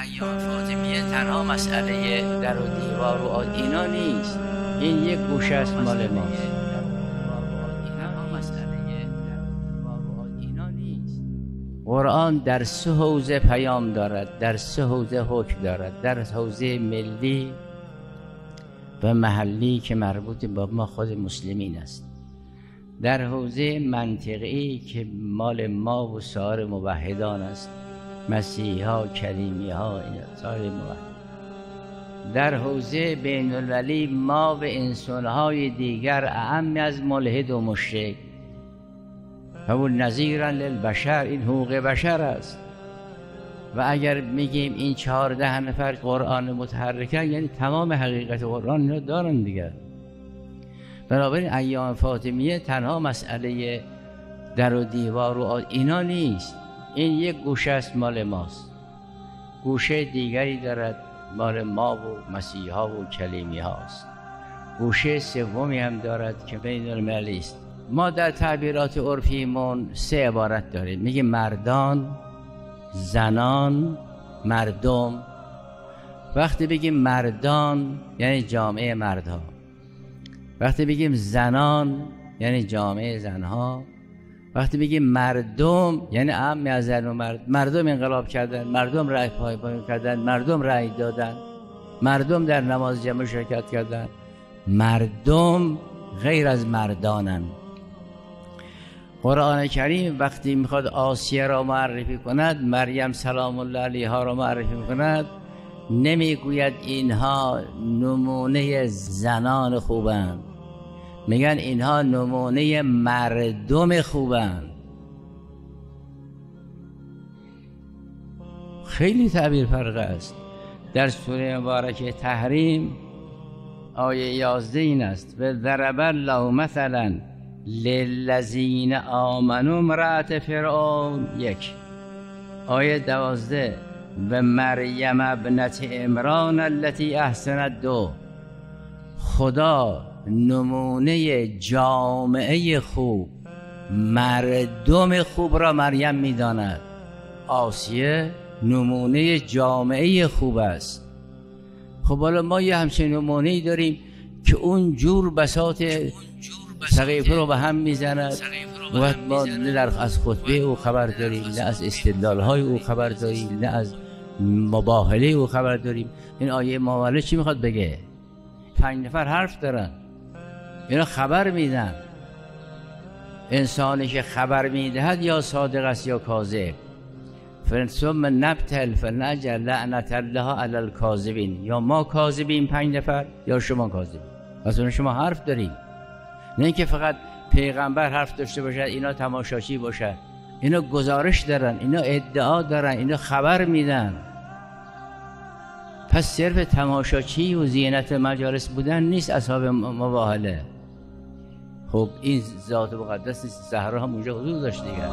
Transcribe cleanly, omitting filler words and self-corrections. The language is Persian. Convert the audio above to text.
ایام فاطمیه تنها مسئله در و دیوار و اینا نیست، این یک گوشه است مال ماست. قرآن در 3 حوزه پیام دارد، در 3 حوزه حکم دارد، در حوزه ملی و محلی که مربوط با ما خود مسلمین است، در حوزه منطقی که مال ما و سایر موحدان است، مسیحی ها، کلیمی ها، سایر موحدان. در حوزه بین المللی ما و انسان های دیگر اعم از ملحد و مشرک، فهو نظیرا للبشر، این حقوق بشر است. و اگر میگیم این 14 نفر قرآن متحرکن، یعنی تمام حقیقت قرآن اینا دارن دیگر. بنابراین ایام فاطمیه تنها مسئله در و دیوار و اینا نیست، این یک گوشه است مال ماست، گوشه دیگری دارد مال ما و مسیحی ها و کلیمی هاست، گوشه سومی هم دارد که بین المللی است. ما در تعبیرات عرفیمون 3 عبارت داریم، میگیم مردان، زنان، مردم. وقتی بگیم مردان یعنی جامعه مردها، وقتی بگیم زنان یعنی جامعه زنها، وقتی بگیم مردم یعنی عام از زن و مرد. مردم انقلاب کردن، مردم رأی پایین کردن، مردم رأی دادن، مردم در نماز جمع شرکت کردن. مردم غیر از مردانن. قرآن کریم وقتی میخواد آسیه را معرفی کند، مریم سلام الله علیها را معرفی میکند، نمیگوید اینها نمونه زنان خوبند، میگن اینها نمونه مردم خوبند. خیلی تعبیر فرق است. در سوره مبارکه تحریم آیه 11 این است: و ضرب الله مثلا للذین آمنوا امرأة فرعون. 1. آیه 12: و مریم ابنت عمران التي احسنت. 2. خدا نمونه جامعه خوب، مردم خوب را مریم می‌داند. آسیه نمونه جامعه خوب است. خب حالا ما یه همچین نمونه‌ای داریم که اون جور بساط سقیفه رو به هم میزند و ما نه از خطبه او خبر داریم، نه از استدلال‌های او خبر داریم، نه از مباهله او خبر داریم. این آیه مباهله چی میخواد بگه؟ 5 نفر حرف دارن، اینا خبر میدن. انسانی که خبر میدهد یا صادق است یا کاذب. ثم نبتل فنجعل لعنت الله علی الکاذبین. یا ما کاذبیم 5 نفر یا شما کاذبین. اصلا شما حرف داریم، نه اینکه فقط پیغمبر حرف داشته باشد اینا تماشاچی باشد. اینا گزارش دارن، اینا ادعا دارن، اینا خبر میدن. پس صرف تماشاچی و زینت مجالس بودن نیست اصحاب مباهله. خب این ذات مقدس زهرا هم اونجا حضور داشت دیگر.